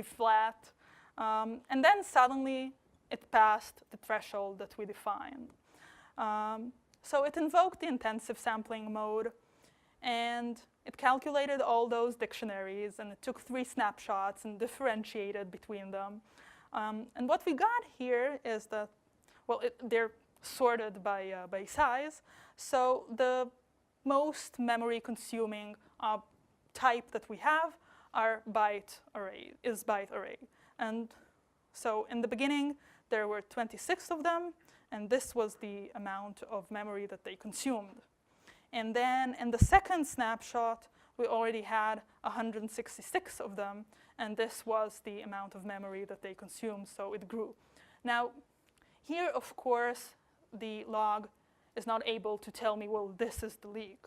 flat. And then suddenly, it passed the threshold that we defined. So it invoked the intensive sampling mode, and it calculated all those dictionaries, and it took 3 snapshots and differentiated between them. And what we got here is that, well, they're sorted by size. So the most memory-consuming type that we have is byte array. And so in the beginning, there were 26 of them, and this was the amount of memory that they consumed. And then in the second snapshot, we already had 166 of them, and this was the amount of memory that they consumed, so it grew. Now, here, of course, the log is not able to tell me, well, this is the leak,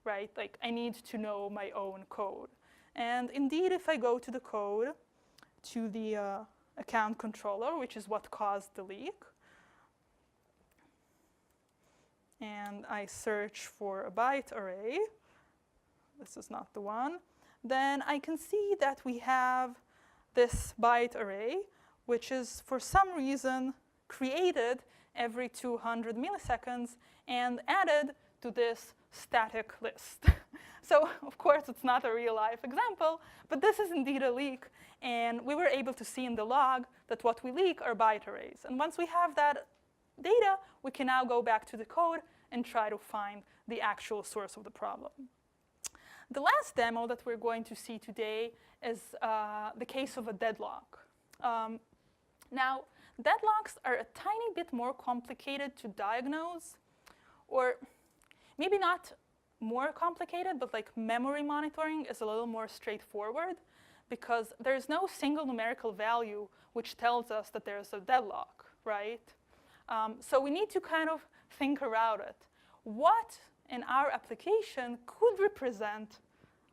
right? Like, I need to know my own code. And indeed, if I go to the code, to the account controller, which is what caused the leak, and I search for a byte array, this is not the one, then I can see that we have this byte array, which is for some reason created every 200 milliseconds and added to this static list. So, of course, it's not a real-life example, but this is indeed a leak. And we were able to see in the log that what we leak are byte arrays. And once we have that data, we can now go back to the code and try to find the actual source of the problem. The last demo that we're going to see today is the case of a deadlock. Now, deadlocks are a tiny bit more complicated to diagnose, or maybe not more complicated, but like memory monitoring is a little more straightforward because there's no single numerical value which tells us that there's a deadlock, right? So we need to kind of think around it. What in our application could represent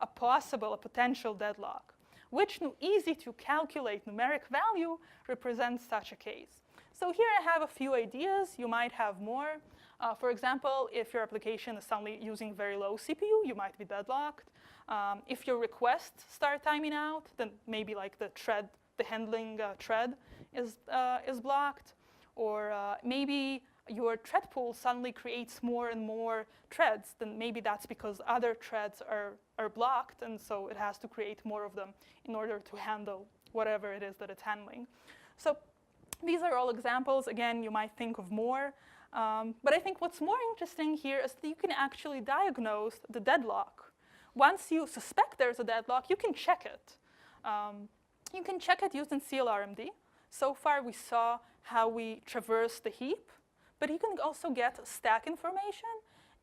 a potential deadlock. Which easy to calculate numeric value represents such a case? So here I have a few ideas. You might have more. For example, if your application is suddenly using very low CPU, you might be deadlocked. If your requests start timing out, then maybe like the handling thread is blocked. Or maybe your thread pool suddenly creates more and more threads, then maybe that's because other threads are blocked, and so it has to create more of them in order to handle whatever it is that it's handling. So these are all examples. Again, you might think of more. But I think what's more interesting here is that you can actually diagnose the deadlock. Once you suspect there's a deadlock, you can check it. You can check it using CLRMD. So far, we saw how we traverse the heap. But you can also get stack information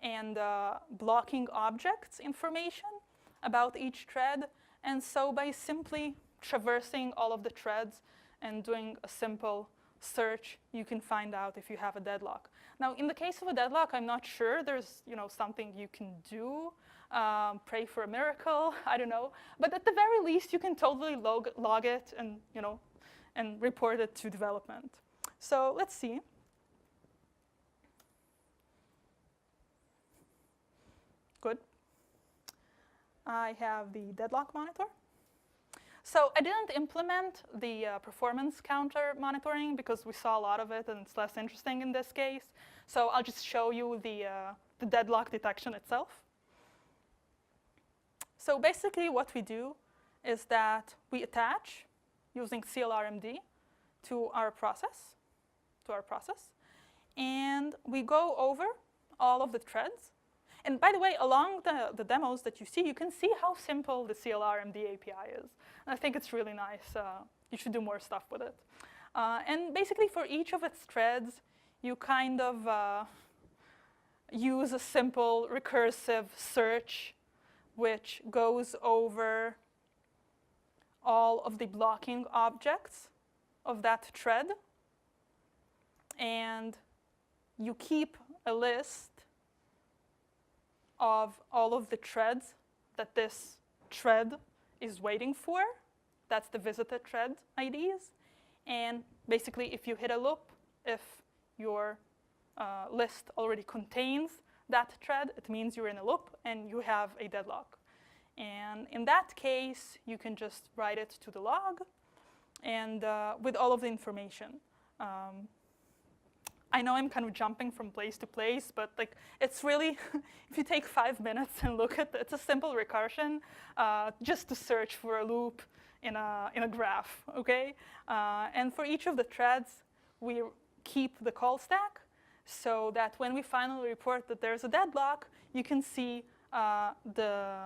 and blocking objects information about each thread. And so by simply traversing all of the threads and doing a simple search, you can find out if you have a deadlock. Now, in the case of a deadlock, I'm not sure there's something you can do. Pray for a miracle, I don't know. But at the very least, you can totally log it and report it to development. So let's see. Good. I have the deadlock monitor. So I didn't implement the performance counter monitoring because we saw a lot of it and it's less interesting in this case. So I'll just show you the deadlock detection itself. So basically what we do is that we attach using CLRMD to our process, and we go over all of the threads. And by the way, along the demos that you see, you can see how simple the CLRMD API is. And I think it's really nice. You should do more stuff with it. And basically, for each of its threads, you kind of use a simple recursive search, which goes over all of the blocking objects of that thread. And you keep a list of all of the threads that this thread is waiting for. That's the visited thread IDs. And basically, if you hit a loop, if your list already contains that thread, it means you're in a loop and you have a deadlock. And in that case, you can just write it to the log and with all of the information. I know I'm kind of jumping from place to place, but like it's really, if you take 5 minutes and look at it, it's a simple recursion just to search for a loop in a graph, okay? And for each of the threads, we keep the call stack so that when we finally report that there's a deadlock, you can see the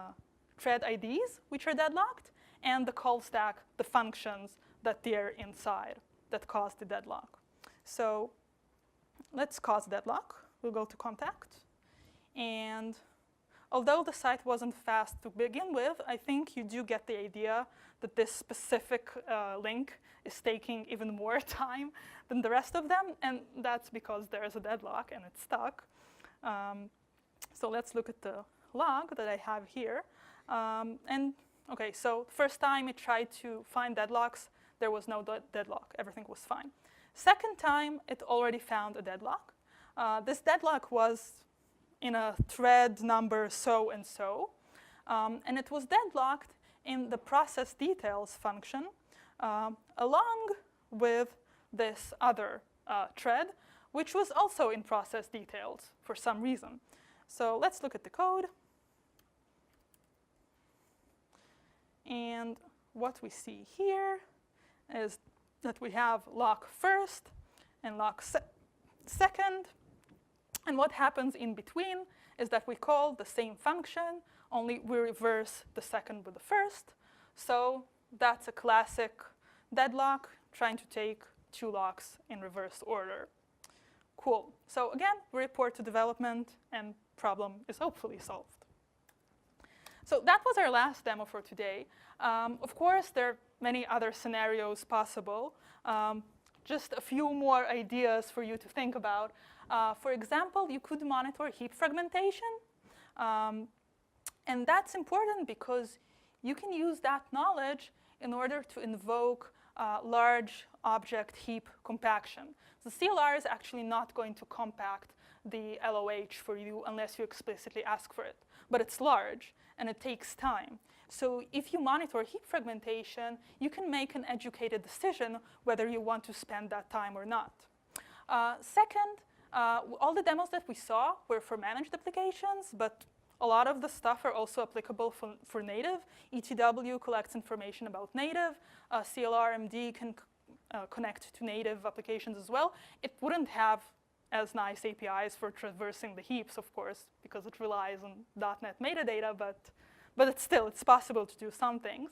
thread IDs, which are deadlocked, and the call stack, the functions that they're inside that cause the deadlock. So let's cause deadlock. We'll go to contact. And although the site wasn't fast to begin with, I think you do get the idea that this specific link is taking even more time than the rest of them. And that's because there is a deadlock and it's stuck. So let's look at the log that I have here. And OK, so first time it tried to find deadlocks, there was no deadlock. Everything was fine. Second time, it already found a deadlock. This deadlock was in a thread number so-and-so. And it was deadlocked in the process details function along with this other thread, which was also in process details for some reason. So let's look at the code. And what we see here is that we have lock first and lock second. And what happens in between is that we call the same function, only we reverse the second with the first. So that's a classic deadlock, trying to take two locks in reverse order. Cool. So again, we report to development, and problem is hopefully solved. So that was our last demo for today. Of course, there are many other scenarios possible. Just a few more ideas for you to think about. For example, you could monitor heap fragmentation. And that's important because you can use that knowledge in order to invoke large object heap compaction. The CLR is actually not going to compact the LOH for you unless you explicitly ask for it. But it's large, and it takes time. So if you monitor heap fragmentation, you can make an educated decision whether you want to spend that time or not. Second, all the demos that we saw were for managed applications, but a lot of the stuff are also applicable for native. ETW collects information about native. CLRMD can connect to native applications as well. It wouldn't have as nice APIs for traversing the heaps, of course, because it relies on .NET metadata, but it's possible to do some things.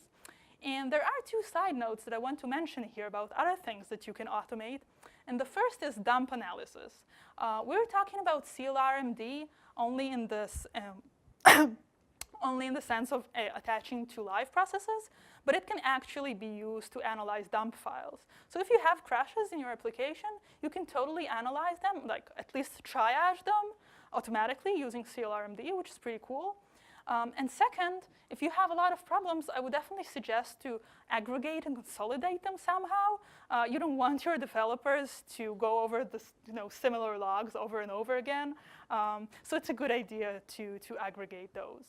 And there are two side notes that I want to mention here about other things that you can automate. And the first is dump analysis. We're talking about CLRMD only in this only in the sense of attaching to live processes, but it can actually be used to analyze dump files. So if you have crashes in your application, you can totally analyze them, like at least triage them automatically using CLRMD, which is pretty cool. And second, if you have a lot of problems, I would definitely suggest to aggregate and consolidate them somehow. You don't want your developers to go over this, similar logs over and over again. So it's a good idea to aggregate those.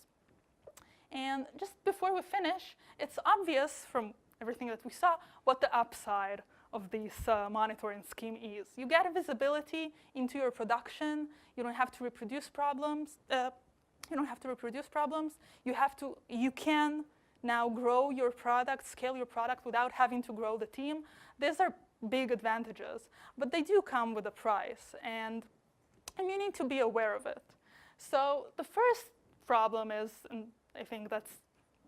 And just before we finish, it's obvious from everything that we saw what the upside of this monitoring scheme is. You get a visibility into your production. You don't have to reproduce problems. You can now grow your product, scale your product without having to grow the team. These are big advantages, but they do come with a price, and you need to be aware of it. So the first problem is, and I think that's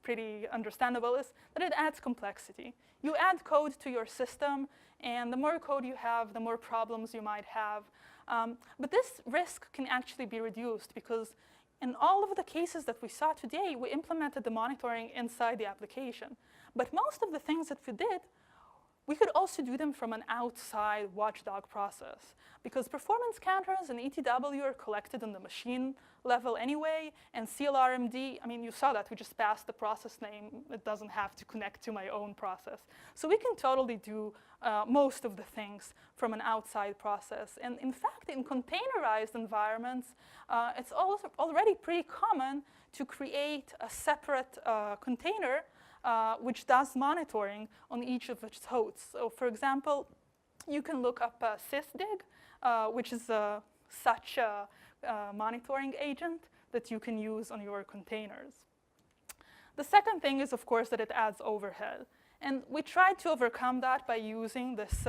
pretty understandable, is that it adds complexity. You add code to your system, and the more code you have, the more problems you might have. But this risk can actually be reduced because in all of the cases that we saw today, we implemented the monitoring inside the application. But most of the things that we did, we could also do them from an outside watchdog process, because performance counters and ETW are collected on the machine level anyway, and CLRMD, you saw that we just passed the process name. It doesn't have to connect to my own process. So we can totally do most of the things from an outside process. And in fact, in containerized environments, it's already pretty common to create a separate container which does monitoring on each of its hosts. So for example, you can look up sysdig, which is such a monitoring agent that you can use on your containers. The second thing is, of course, that it adds overhead. And we tried to overcome that by using this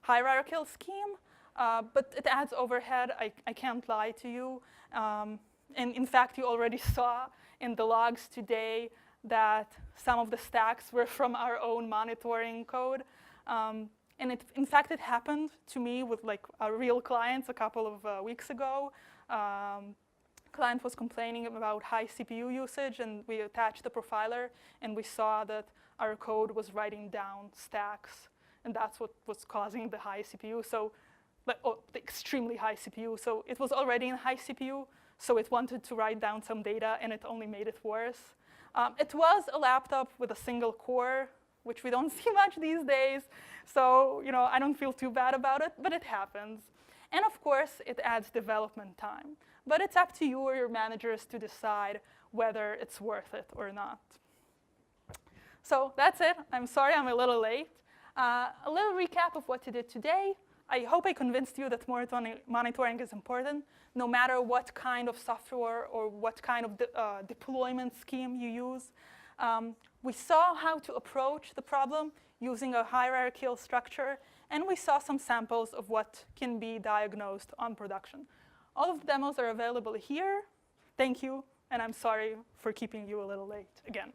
hierarchical scheme, but it adds overhead. I can't lie to you. And in fact, you already saw in the logs today that some of the stacks were from our own monitoring code. And in fact, it happened to me with our real clients a couple of weeks ago. Client was complaining about high CPU usage, and we attached the profiler, and we saw that our code was writing down stacks, and that's what was causing the high CPU. So, the extremely high CPU. So it was already in high CPU, so it wanted to write down some data, and it only made it worse. It was a laptop with a single core, which we don't see much these days. So, I don't feel too bad about it, but it happens. And of course, it adds development time. But it's up to you or your managers to decide whether it's worth it or not. So that's it. I'm sorry I'm a little late. A little recap of what you did today. I hope I convinced you that monitoring is important, no matter what kind of software or what kind of deployment scheme you use. We saw how to approach the problem using a hierarchical structure, and we saw some samples of what can be diagnosed on production. All of the demos are available here. Thank you, and I'm sorry for keeping you a little late again.